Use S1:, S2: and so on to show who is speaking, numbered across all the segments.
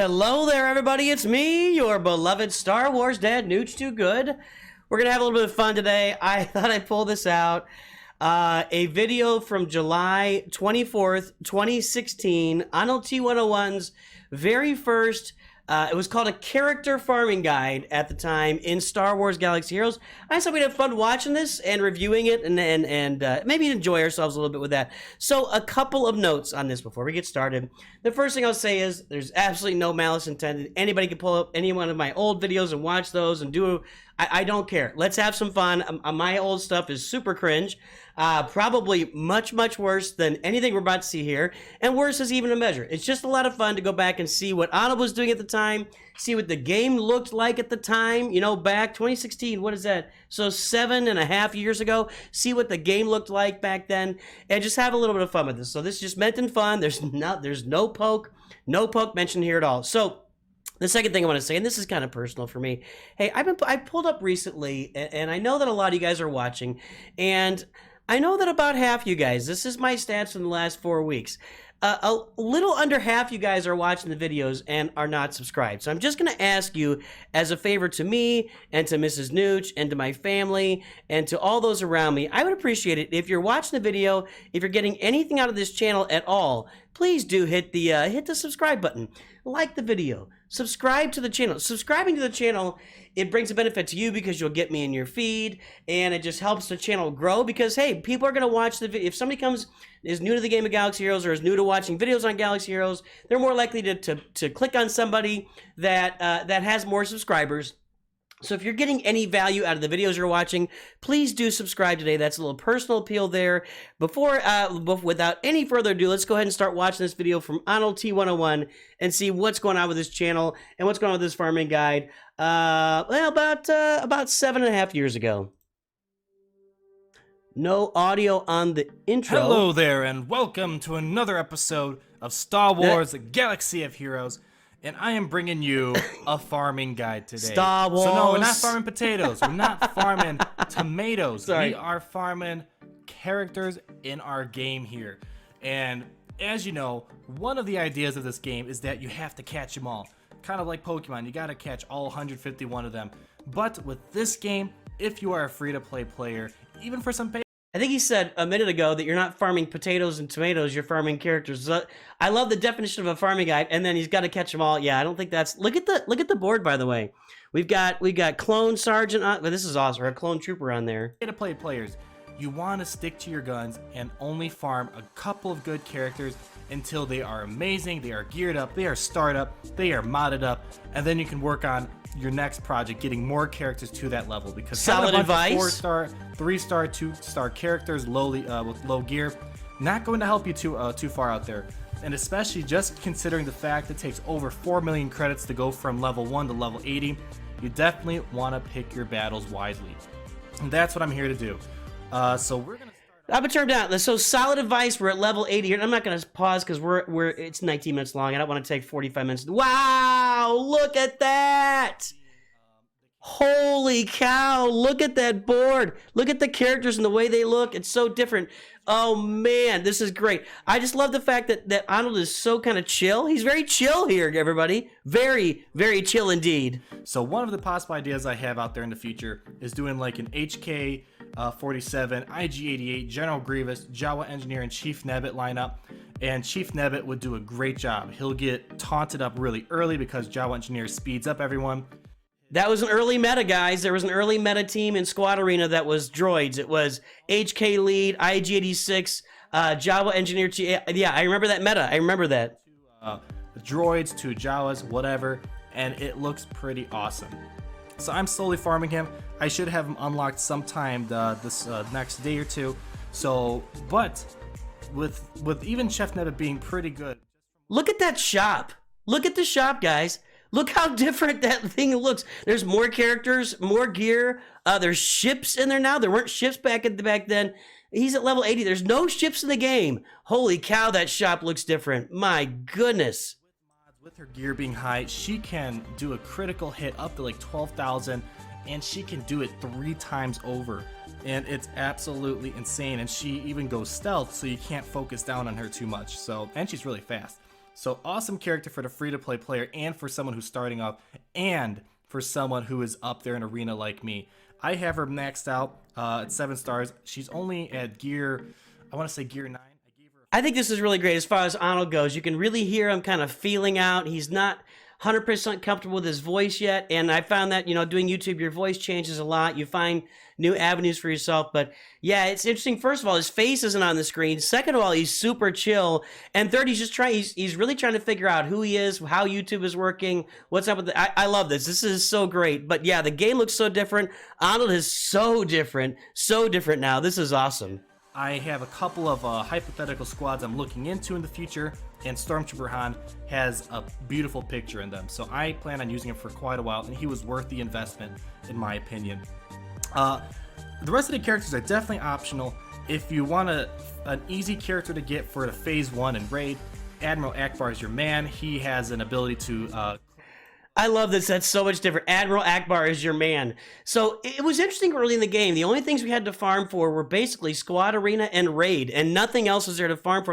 S1: Hello there, everybody. It's me, your beloved Star Wars dad, Nooch Too Good. We're going to have a little bit of fun today. I thought I'd pull this out. A video from July 24th, 2016, AhnaldT101's very first, it was called a character farming guide at the time in Star Wars Galaxy Heroes. I thought we'd have fun watching this and reviewing it and maybe enjoy ourselves a little bit with that. So a couple of notes on this before we get started. The first thing I'll say is there's absolutely no malice intended. Anybody can pull up any one of my old videos and watch those and do. I don't care. Let's have some fun. My old stuff is super cringe. Probably much worse than anything we're about to see here, and worse is even a measure. It's just a lot of fun to go back and see what Arnold was doing at the time, see what the game looked like at the time, you know, back 2016, what is that? So 7.5 years ago, see what the game looked like back then, and just have a little bit of fun with this. So this is just meant in fun. There's no poke mentioned here at all. So the second thing I want to say, and this is kind of personal for me, hey, I pulled up recently, and I know that a lot of you guys are watching, and I know that about half you guys, this is my stats from the last 4 weeks, a little under half you guys are watching the videos and are not subscribed. So I'm just going to ask you, as a favor to me and to Mrs. Nooch and to my family and to all those around me, I would appreciate it if you're watching the video, if you're getting anything out of this channel at all, please do hit the subscribe button, like the video, subscribe to the channel. Subscribing to the channel, it brings a benefit to you because you'll get me in your feed, and it just helps the channel grow because, hey, people are going to watch the video. If somebody is new to the game of Galaxy Heroes or is new to watching videos on Galaxy Heroes, they're more likely to click on somebody that has more subscribers. So if you're getting any value out of the videos you're watching, please do subscribe today. That's a little personal appeal there. Without any further ado, let's go ahead and start watching this video from AhnaldT101 and see what's going on with this channel and what's going on with this farming guide. Well, about 7.5 years ago. No audio on the intro.
S2: Hello there, and welcome to another episode of Star Wars: Galaxy of Heroes. And I am bringing you a farming guide today.
S1: Star Wars.
S2: So no, we're not farming potatoes. We're not farming tomatoes.
S1: Sorry.
S2: We are farming characters in our game here. And as you know, one of the ideas of this game is that you have to catch them all. Kind of like Pokemon, you got to catch all 151 of them. But with this game, if you are a free-to-play player, even for some
S1: I think he said a minute ago that you're not farming potatoes and tomatoes, you're farming characters. I love the definition of a farming guide, and then he's got to catch them all. Yeah, I don't think that's... Look at the board, by the way. We've got clone sergeant on... Well, this is awesome. A clone trooper on there.
S2: Free-to-play players, you want to stick to your guns and only farm a couple of good characters until they are amazing, they are geared up, they are starred up, they are modded up, and then you can work on your next project, getting more characters to that level. Because
S1: solid advice.
S2: 4-star, 3-star, 2-star characters, with low gear, not going to help you too far out there. And especially just considering the fact it takes over 4 million credits to go from level 1 to level 80, you definitely want to pick your battles wisely. And that's what I'm here to do. So we're gonna.
S1: I'm gonna turn down. So solid advice. We're at level 80 here. I'm not gonna pause because it's 19 minutes long. I don't want to take 45 minutes. Wow! Look at that! Holy cow! Look at that board. Look at the characters and the way they look. It's so different. Oh man, this is great. I just love the fact that Arnold is so kind of chill. He's very chill here, everybody. Very chill indeed.
S2: So one of the possible ideas I have out there in the future is doing like an HK 47, IG-88, General Grievous, Jawa Engineer, and Chief Nebbit lineup. And Chief Nebbit would do a great job. He'll get taunted up really early because Jawa Engineer speeds up everyone.
S1: That was an early meta, guys. There was an early meta team in Squad Arena that was droids. It was HK Lead, IG-86, Jawa Engineer. Yeah, I remember that meta. I remember that.
S2: Droids to Jawas, whatever, and it looks pretty awesome. So I'm slowly farming him. I should have him unlocked sometime this next day or two. So, but with even Chef Nebbit being pretty good.
S1: Look at that shop. Look at the shop, guys. Look how different that thing looks. There's more characters, more gear. There's ships in there now. There weren't ships back then. He's at level 80. There's no ships in the game. Holy cow, that shop looks different. My goodness.
S2: With her gear being high, she can do a critical hit up to like 12,000, and she can do it 3 times over. And it's absolutely insane. And she even goes stealth, so you can't focus down on her too much. So, and she's really fast. So awesome character for the free-to-play player and for someone who's starting off and for someone who is up there in arena like me. I have her maxed out at 7 stars. She's only at gear, I want to say gear 9.
S1: I think this is really great as far as Arnold goes. You can really hear him kind of feeling out. He's not 100% comfortable with his voice yet, and I found that, you know, doing YouTube, your voice changes a lot. You find new avenues for yourself, but yeah, it's interesting. First of all, his face isn't on the screen. Second of all, he's super chill, and third, he's really trying to figure out who he is, how YouTube is working, what's up with the, I love this. This is so great, but yeah, the game looks so different. Arnold is so different now. This is awesome.
S2: I have a couple of hypothetical squads I'm looking into in the future, and Stormtrooper Han has a beautiful picture in them. So I plan on using him for quite a while, and he was worth the investment, in my opinion. The rest of the characters are definitely optional. If you want an easy character to get for the Phase 1 and Raid, Admiral Akbar is your man. He has an ability to...
S1: I love this. That's so much different. Admiral Akbar is your man. So it was interesting early in the game. The only things we had to farm for were basically Squad Arena and Raid, and nothing else was there to farm for.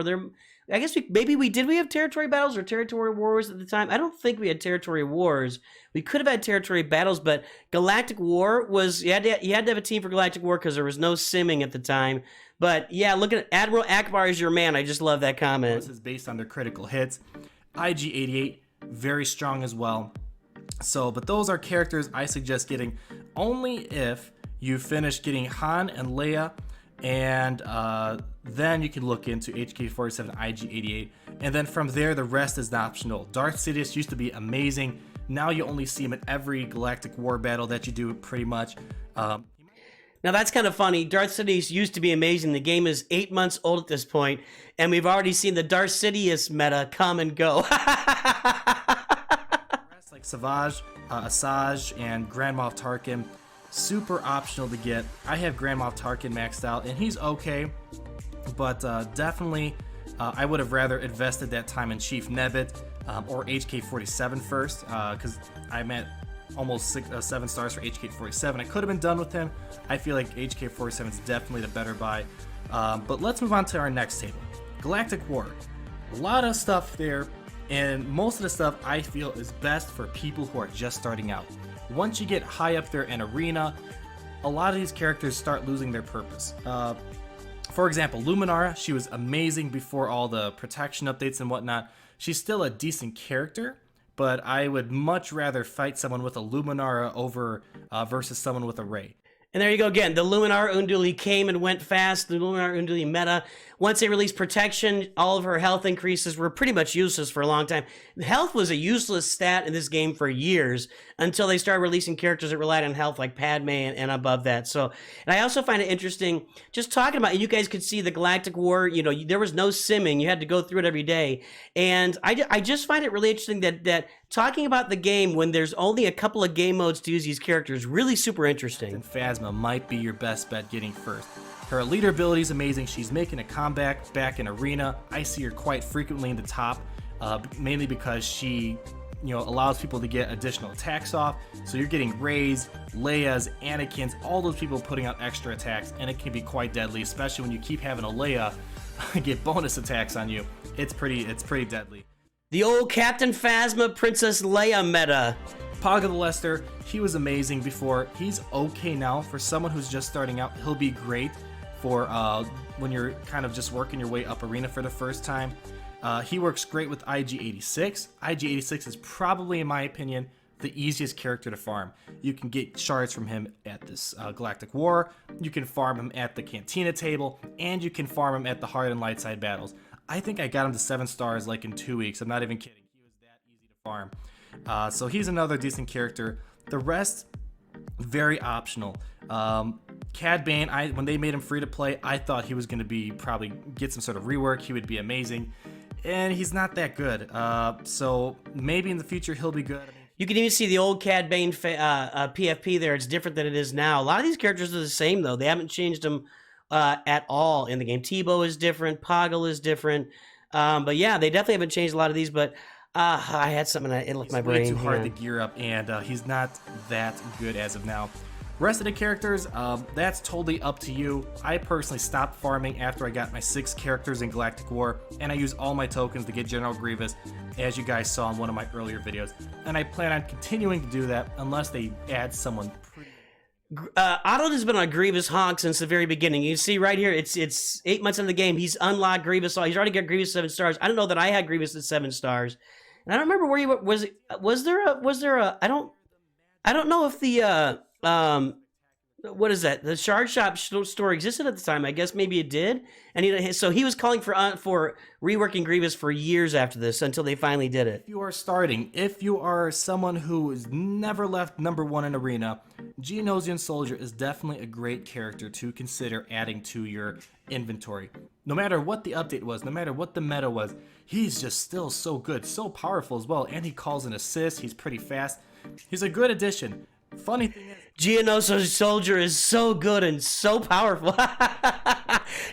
S1: I guess did we have territory battles or territory wars at the time? I don't think we had territory wars. We could have had territory battles, but Galactic War was, you had to have a team for Galactic War because there was no simming at the time. But yeah, look at Admiral Akbar is your man. I just love that comment.
S2: This is based on their critical hits. IG-88, very strong as well. So, but those are characters I suggest getting only if you finish getting Han and Leia, and then you can look into HK-47, IG-88, and then from there the rest is optional. Darth Sidious used to be amazing. Now you only see him in every Galactic War battle that you do, pretty much.
S1: Now that's kind of funny. Darth Sidious used to be amazing. The game is 8 months old at this point, and we've already seen the Darth Sidious meta come and go.
S2: Like Savage, Asajj, and Grand Moff Tarkin, super optional to get. I have Grand Moff Tarkin maxed out, and he's okay, but definitely I would have rather invested that time in Chief Nebbit or HK-47 first, because I'm at almost 7 stars for HK-47. I could have been done with him. I feel like HK-47 is definitely the better buy. But let's move on to our next table. Galactic War. A lot of stuff there. And most of the stuff I feel is best for people who are just starting out. Once you get high up there in arena, a lot of these characters start losing their purpose. For example, Luminara, she was amazing before all the protection updates and whatnot. She's still a decent character, but I would much rather fight someone with a Luminara over versus someone with a Rey.
S1: And there you go again. The Luminara Unduli came and went fast. The Luminara Unduli meta. Once they released protection, all of her health increases were pretty much useless for a long time. Health was a useless stat in this game for years until they started releasing characters that relied on health like Padme and above that. So, and I also find it interesting, just talking about it, you guys could see the Galactic War, you know, there was no simming. You had to go through it every day. And I just find it really interesting that talking about the game when there's only a couple of game modes to use these characters, really super interesting.
S2: And Phasma might be your best bet getting first. Her leader ability is amazing. She's making a comeback back in arena. I see her quite frequently in the top, mainly because she, you know, allows people to get additional attacks off. So you're getting Rey's, Leia's, Anakin's, all those people putting out extra attacks, and it can be quite deadly, especially when you keep having a Leia get bonus attacks on you. It's pretty deadly.
S1: The old Captain Phasma, Princess Leia meta.
S2: Paga the Lester, he was amazing before. He's okay now. For someone who's just starting out, he'll be great for when you're kind of just working your way up arena for the first time. He works great with IG-86. IG-86 is probably, in my opinion, the easiest character to farm. You can get shards from him at this Galactic War, you can farm him at the Cantina table, and you can farm him at the hard and light side battles. I think I got him to 7 stars like in 2 weeks. I'm not even kidding. He was that easy to farm. So he's another decent character. The rest, very optional. Cad Bane, when they made him free to play, I thought he was going to be probably get some sort of rework. He would be amazing, and he's not that good. So maybe in the future he'll be good.
S1: You can even see the old Cad Bane PFP there. It's different than it is now. A lot of these characters are the same though. They haven't changed them at all in the game. Tebow is different. Poggle is different. But yeah, they definitely haven't changed a lot of these. But I had something that it left my brain.
S2: It's way too hard to gear up, and he's not that good as of now. Rest of the characters, that's totally up to you. I personally stopped farming after I got my 6 characters in Galactic War, and I used all my tokens to get General Grievous, as you guys saw in one of my earlier videos. And I plan on continuing to do that unless they add someone pretty...
S1: Arnold has been on Grievous Honk since the very beginning. You see right here, it's 8 months into the game. He's unlocked Grievous. He's already got Grievous 7 stars. I don't know that I had Grievous at 7 stars, and I don't remember where you was. Was there a? I don't know if the what is that? The Shard Shop store existed at the time. I guess maybe it did. And so he was calling for reworking Grievous for years after this until they finally did it.
S2: If you are starting, if you are someone who has never left #1 in Arena, Geonosian Soldier is definitely a great character to consider adding to your inventory. No matter what the update was, no matter what the meta was, he's just still so good, so powerful as well, and he calls an assist, he's pretty fast. He's a good addition. Funny thing is,
S1: Geonosian Soldier is so good and so powerful.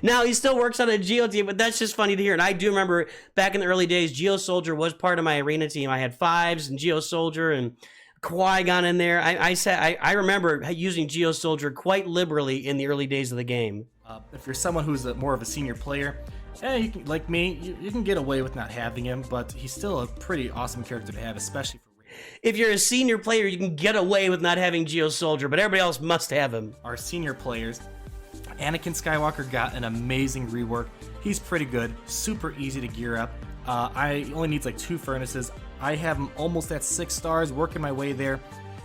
S1: Now, he still works on a Geo team, but that's just funny to hear. And I do remember back in the early days, Geo Soldier was part of my Arena team. I had 5s and Geo Soldier and Qui-Gon in there. I remember using Geo Soldier quite liberally in the early days of the game.
S2: If you're someone who's more of a senior player, you can, like me, you can get away with not having him, but he's still a pretty awesome character to have, especially for...
S1: If you're a senior player, you can get away with not having Geo Soldier, but everybody else must have him.
S2: Our senior players, Anakin Skywalker got an amazing rework. He's pretty good, super easy to gear up. I only needs like 2 furnaces. I have him almost at 6 stars, working my way there.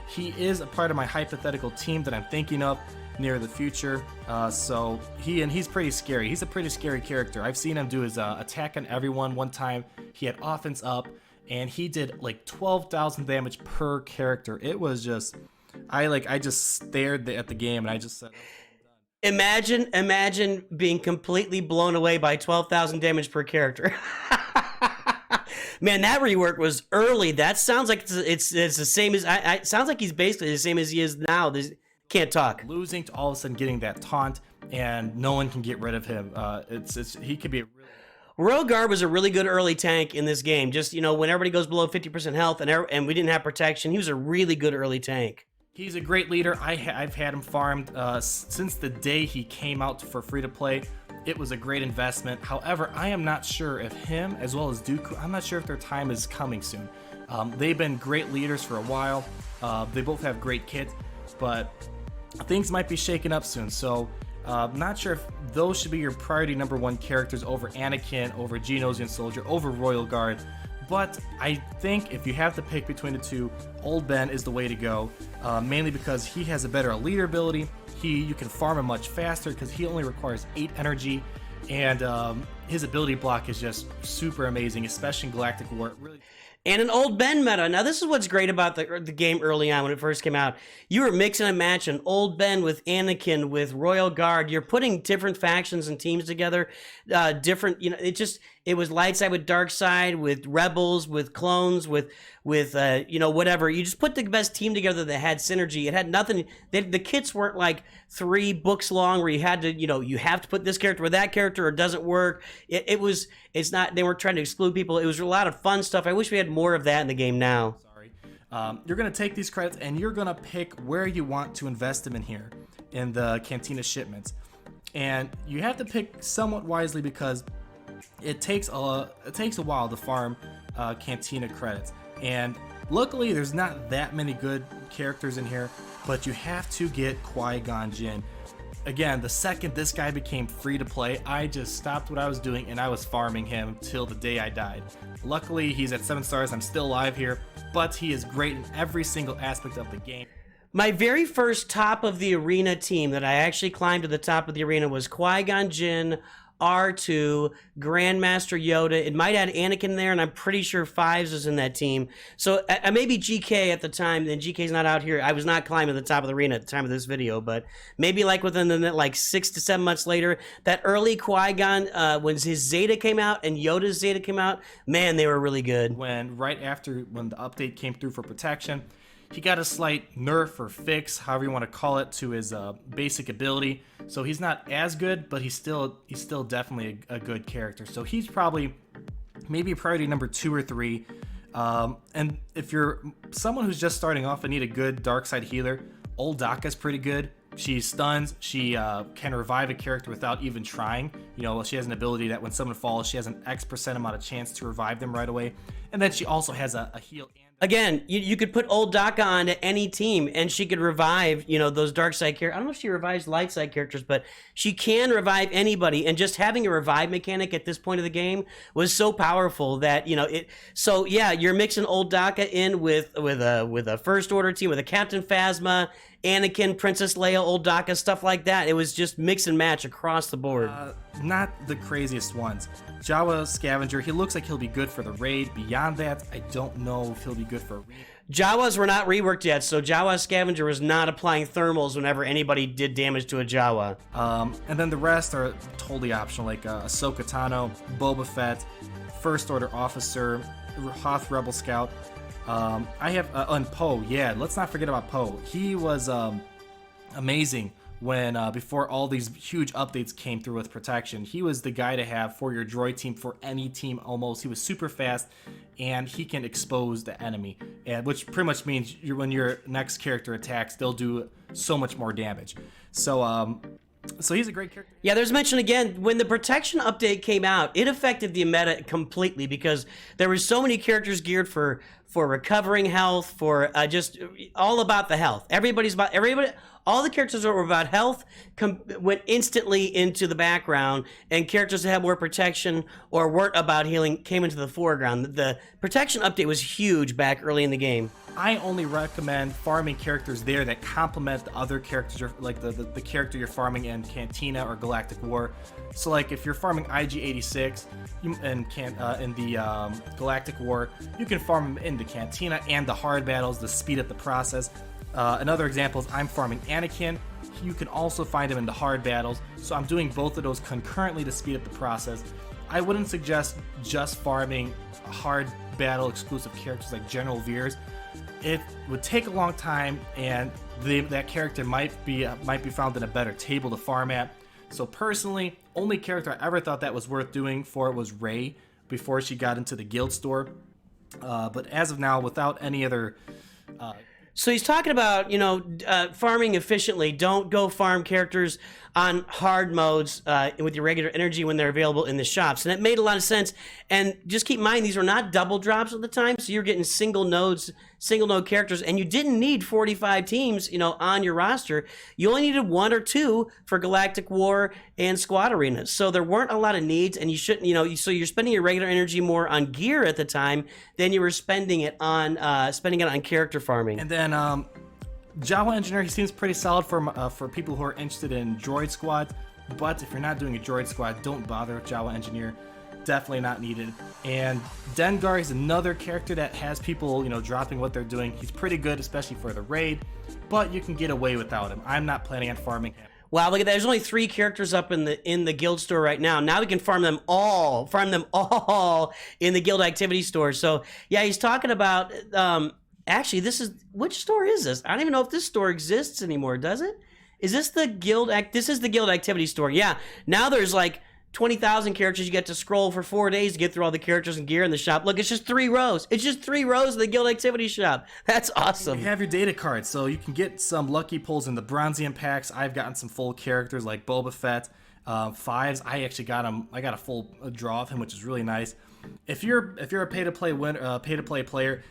S2: He is a part of my hypothetical team that I'm thinking of near the future. So he's pretty scary. He's a pretty scary character. I've seen him do his attack on everyone one time. He had offense up, and he did like 12,000 damage per character. It was just, I just stared at the game and I just said,
S1: Imagine being completely blown away by 12,000 damage per character. Man, that rework was early. That sounds like it's the same as it sounds like he's basically the same as he is now. Can't talk.
S2: Losing to all of a sudden getting that taunt, and no one can get rid of him. He could be a really...
S1: Royal Guard was a really good early tank in this game. Just, when everybody goes below 50% health and we didn't have protection, he was a really good early tank.
S2: He's a great leader. I've had him farmed since the day he came out for free-to-play. It was a great investment. However, I am not sure if him, as well as Dooku, I'm not sure if their time is coming soon. They've been great leaders for a while. They both have great kits, but things might be shaking up soon. So, not sure if those should be your priority #1 characters over Anakin, over Geonosian Soldier, over Royal Guard. But I think if you have to pick between the two, Old Ben is the way to go, mainly because he has a better leader ability. You can farm him much faster because he only requires 8 energy, and his ability block is just super amazing, especially in Galactic War.
S1: And an Old Ben meta. Now, this is what's great about the game early on when it first came out. You were mixing and matching Old Ben with Anakin, with Royal Guard. You're putting different factions and teams together. It was light side with dark side, with rebels, with clones, with whatever. You just put the best team together that had synergy. It had nothing. The kits weren't like 3 books long where you had to, you have to put this character with that character or it doesn't work. It's not, they weren't trying to exclude people. It was a lot of fun stuff. I wish we had more of that in the game now.
S2: Sorry. You're going to take these credits and you're going to pick where you want to invest them in here in the Cantina shipments. And you have to pick somewhat wisely because it takes a while to farm Cantina credits. And luckily, there's not that many good characters in here, but you have to get Qui-Gon Jinn. Again, the second this guy became free to play, I just stopped what I was doing and I was farming him till the day I died. Luckily, he's at 7 stars. I'm still alive here, but he is great in every single aspect of the game.
S1: My very first top of the arena team that I actually climbed to the top of the arena was Qui-Gon Jinn, R2, Grandmaster Yoda. It might add Anakin there, and I'm pretty sure Fives is in that team. So maybe GK at the time, and GK's not out here. I was not climbing the top of the arena at the time of this video, but maybe like within the 6 to 7 months later, that early Qui-Gon, when his Zeta came out and Yoda's Zeta came out, man, they were really good.
S2: Right after when the update came through for protection, he got a slight nerf or fix, however you want to call it, to his basic ability. So he's not as good, but he's still definitely a good character. So he's probably maybe priority #2 or 3. And if you're someone who's just starting off and need a good dark side healer, Old Daka's pretty good. She stuns, she can revive a character without even trying. You know, she has an ability that when someone falls, she has an X% amount of chance to revive them right away. And then she also has a heal.
S1: Again, you could put old Daka onto any team, and she could revive, you know, those dark side characters. I don't know if she revives light side characters, but she can revive anybody. And just having a revive mechanic at this point of the game was so powerful that, you know, it. So yeah, you're mixing old Daka in with a first order team, with a Captain Phasma, Anakin, Princess Leia, old Daka, stuff like that. It was just mix and match across the board.
S2: Not the craziest ones. Jawa Scavenger, he looks like he'll be good for the raid. Beyond that, I don't know if he'll be good for a raid.
S1: Jawas were not reworked yet, so Jawa Scavenger was not applying thermals whenever anybody did damage to a Jawa.
S2: And then the rest are totally optional, like Ahsoka Tano, Boba Fett, First Order Officer, Hoth Rebel Scout. I have and Poe. Yeah, let's not forget about Poe. He was amazing when before all these huge updates came through with protection. He was the guy to have for your droid team, for any team almost. He was super fast, and he can expose the enemy, and which pretty much means when your next character attacks, they'll do so much more damage. So he's a great character.
S1: Yeah, there's mention again, when the protection update came out, it affected the meta completely because there were so many characters geared for recovering health, for just all about the health. Everybody, all the characters that were about health went instantly into the background, and characters that had more protection or weren't about healing came into the foreground. The protection update was huge back early in the game.
S2: I only recommend farming characters there that complement the other characters, like the character you're farming in Cantina or Galactic War. So like if you're farming IG-86 in the Galactic War, you can farm them in the Cantina and the hard battles to speed up the process. Another example is I'm farming Anakin. You can also find him in the hard battles. So I'm doing both of those concurrently to speed up the process. I wouldn't suggest just farming hard battle exclusive characters like General Veers. It would take a long time, and that character might be found in a better table to farm at. So personally, only character I ever thought that was worth doing for was Rey before she got into the guild store. But as of now, without any other...
S1: So he's talking about, you know, farming efficiently. Don't go farm characters on hard modes with your regular energy when they're available in the shops. And it made a lot of sense. And just keep in mind, these were not double drops at the time, so you're getting single node characters, and you didn't need 45 teams, you know, on your roster. You only needed 1 or 2 for Galactic War and Squad Arenas. So there weren't a lot of needs, and you shouldn't, you know, so you're spending your regular energy more on gear at the time than you were spending it on character farming.
S2: And then Jawa Engineer, he seems pretty solid for people who are interested in droid squad, but if you're not doing a droid squad, don't bother with Jawa Engineer. Definitely not needed. And Dengar is another character that has people, you know, dropping what they're doing. He's pretty good, especially for the raid, but you can get away without him. I'm not planning on farming him.
S1: Wow, look at that. There's only 3 characters up in the guild store right now. Now we can farm them all in the guild activity store. So yeah, he's talking about actually, which store is this? I don't even know if this store exists anymore, does it? Is this the guild this is the guild activity store. Yeah. Now there's like 20,000 characters. You get to scroll for 4 days to get through all the characters and gear in the shop. Look, it's just 3 rows. It's just 3 rows of the guild activity shop. That's awesome.
S2: You have your data cards, so you can get some lucky pulls in the Bronzium packs. I've gotten some full characters like Boba Fett. 5s, I actually got him. I got a full draw of him, which is really nice. If you're a pay-to-play player,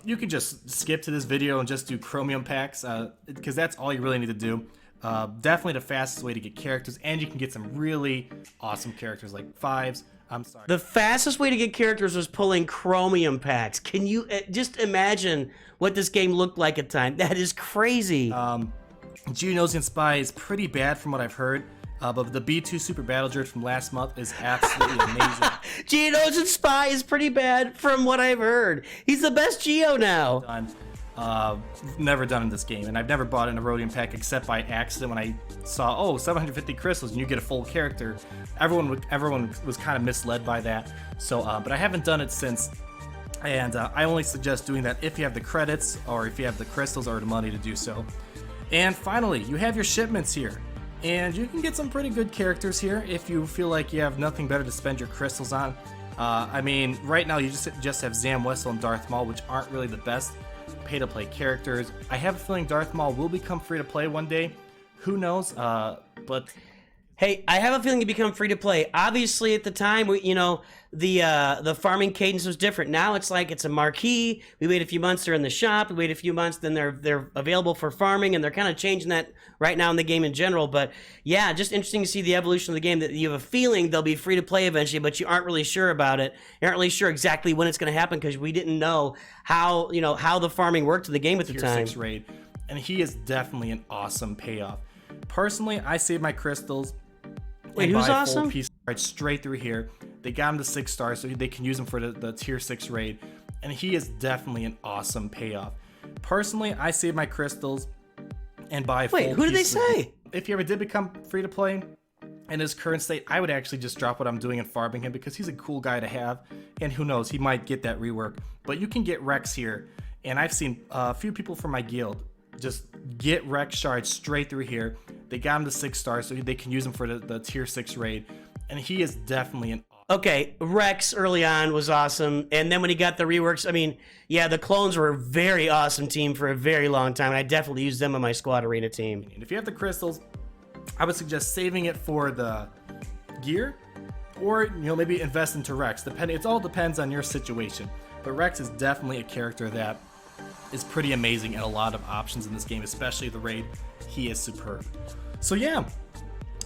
S2: you can just skip to this video and just do Chromium packs, because that's all you really need to do. Definitely the fastest way to get characters, and you can get some really awesome characters like 5s. I'm sorry.
S1: The fastest way to get characters was pulling Chromium packs. Can you just imagine what this game looked like at the time? That is crazy.
S2: Geonosian Spy is pretty bad from what I've heard. But the B2 Super Battle Droid from last month is absolutely amazing.
S1: Geonosian Spy is pretty bad from what I've heard. He's the best Geo now.
S2: Never done in this game, and I've never bought an Erodium pack except by accident when I saw 750 crystals and you get a full character. Everyone was kind of misled by that. So, but I haven't done it since, and I only suggest doing that if you have the credits or if you have the crystals or the money to do so. And finally, you have your shipments here. And you can get some pretty good characters here if you feel like you have nothing better to spend your crystals on. I mean, right now you just have Zam Wessel and Darth Maul, which aren't really the best pay-to-play characters. I have a feeling Darth Maul will become free-to-play one day. Who knows? But
S1: hey, I have a feeling to become free to play. Obviously, at the time, the farming cadence was different. Now it's like it's a marquee. We wait a few months, they're in the shop. We wait a few months, then they're available for farming, and they're kind of changing that right now in the game in general. But yeah, just interesting to see the evolution of the game. That you have a feeling they'll be free to play eventually, but you aren't really sure about it. You aren't really sure exactly when it's going to happen because we didn't know how the farming worked in the game at the
S2: Tier
S1: time.
S2: 6 raid, and he is definitely an awesome payoff. Personally, I save my crystals.
S1: Wait,
S2: and
S1: who's
S2: buy
S1: awesome?
S2: Full piece right straight through here. They got him to 6 stars, so they can use him for the tier 6 raid, and he is definitely an awesome payoff. Personally, I save my crystals and buy.
S1: Wait, who did they say?
S2: If he ever did become free to play in his current state, I would actually just drop what I'm doing and farming him because he's a cool guy to have, and who knows, he might get that rework. But you can get Rex here, and I've seen a few people from my guild just get Rex shards straight through here. They got him to 6 stars, so they can use him for the tier 6 raid, and he is definitely an.
S1: Okay, Rex early on was awesome, and then when he got the reworks, I mean, yeah, the clones were a very awesome team for a very long time, and I definitely used them on my squad arena team.
S2: And if you have the crystals, I would suggest saving it for the gear, or maybe invest into Rex. It all depends on your situation. But Rex is definitely a character that is pretty amazing and a lot of options in this game, especially the raid. He is superb. So yeah,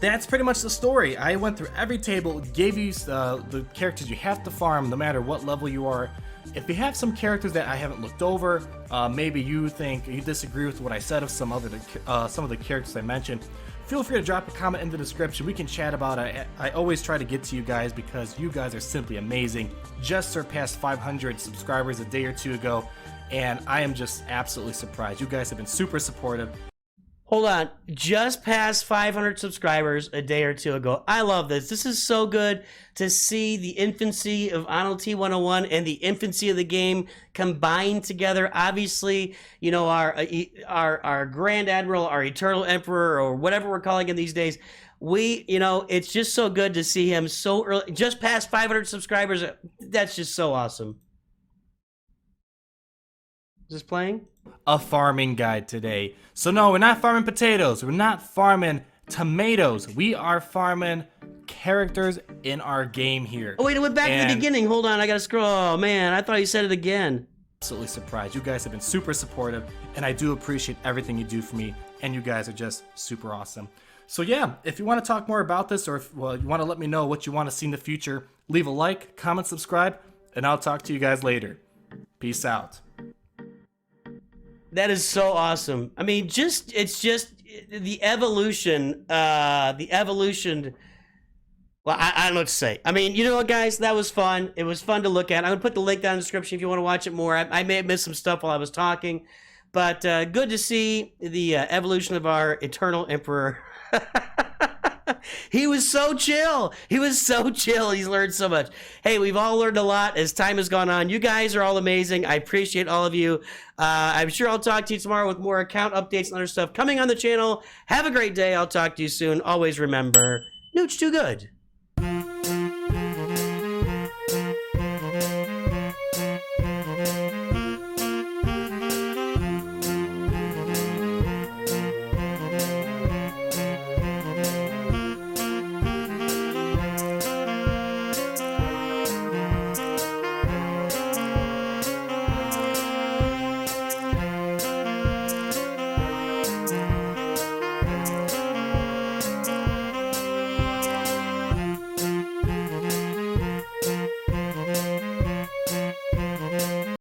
S2: that's pretty much the story. I went through every table, gave you the characters you have to farm no matter what level you are. If you have some characters that I haven't looked over, maybe you think you disagree with what I said of some of the characters I mentioned, feel free to drop a comment in the description. We can chat about it. I always try to get to you guys because you guys are simply amazing. Just surpassed 500 subscribers a day or two ago, and I am just absolutely surprised. You guys have been super supportive.
S1: Hold on, just past 500 subscribers a day or two ago. I love this. This is so good to see the infancy of AhnaldT101 and the infancy of the game combined together. Obviously, our Grand Admiral, our Eternal Emperor, or whatever we're calling him these days. It's just so good to see him so early, just past 500 subscribers. That's just so awesome. Is this playing?
S2: A farming guide today. So no, we're not farming potatoes. We're not farming tomatoes. We are farming characters in our game here.
S1: Oh wait, it went back to the beginning. Hold on, I gotta scroll. Oh man, I thought you said it again.
S2: Absolutely surprised. You guys have been super supportive, and I do appreciate everything you do for me, and you guys are just super awesome. So yeah, if you want to talk more about this, or if you want to let me know what you want to see in the future, leave a like, comment, subscribe, and I'll talk to you guys later. Peace out.
S1: That is so awesome. I mean, it's just the evolution. Well, I don't know what to say. I mean, you know what, guys? That was fun. It was fun to look at. I'm going to put the link down in the description if you want to watch it more. I may have missed some stuff while I was talking. But good to see the evolution of our Eternal Emperor. He was so chill. He was so chill. He's learned so much. Hey, we've all learned a lot as time has gone on. You guys are all amazing. I appreciate all of you. I'm sure I'll talk to you tomorrow with more account updates and other stuff coming on the channel. Have a great day. I'll talk to you soon. Always remember, Nooch too good.